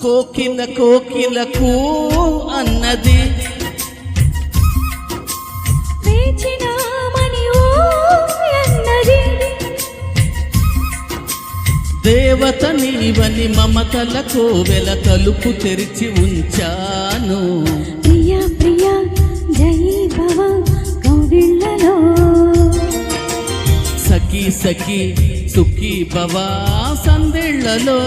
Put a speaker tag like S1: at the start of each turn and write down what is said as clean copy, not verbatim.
S1: కోకిల కోకిలకు అన్నది దేవత నీవని మమతల కోవెల తలుపు తెరిచి ఉంచాను.
S2: ప్రియా ప్రియా జై భవ కౌగిళ్ళలో
S1: సఖీ సఖీ సుఖీ భవ సందిళ్ళలో